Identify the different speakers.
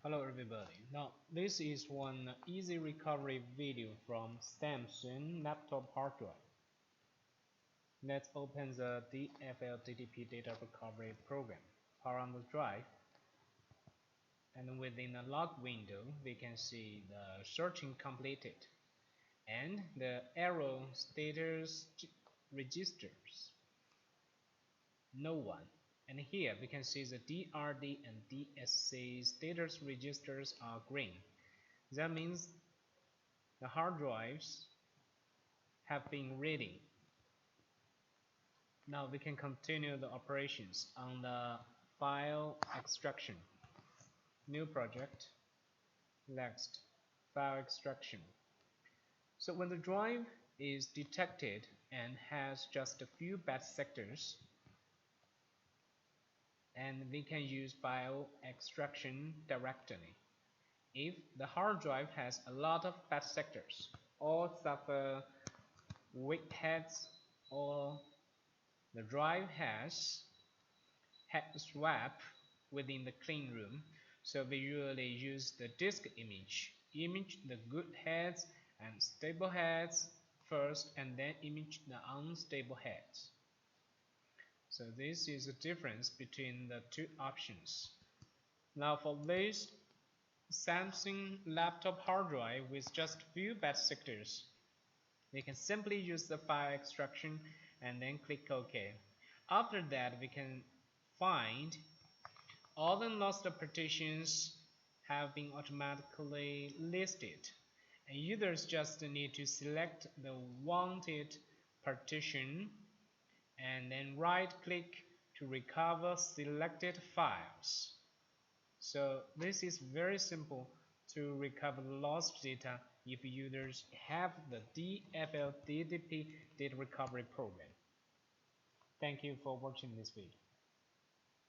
Speaker 1: Hello everybody. Now this is one easy recovery video from Samsung laptop hard drive. Let's open the DFLDDP data recovery program. Power on the drive, and within the log window we can see the searching completed and the arrow status registers. No one. And here we can see the DRD and DSC status registers are green. That means the hard drives have been reading. Now we can continue the operations on the file extraction. New project. Next, file extraction. So when the drive is detected and has just a few bad sectors, and we can use file extraction directly. If the hard drive has a lot of bad sectors or suffer weak heads, or the drive has head swap within the clean room, so we usually use the disk image the good heads and stable heads first, and then image the unstable heads. So this is the difference between the two options. Now for this Samsung laptop hard drive with just few bad sectors, we can simply use the file extraction and then click OK. After that, we can find all the lost partitions have been automatically listed, and users just need to select the wanted partition and then right click to recover selected files. So this is very simple to recover lost data if users have the DFLDDP data recovery program. Thank you for watching this video.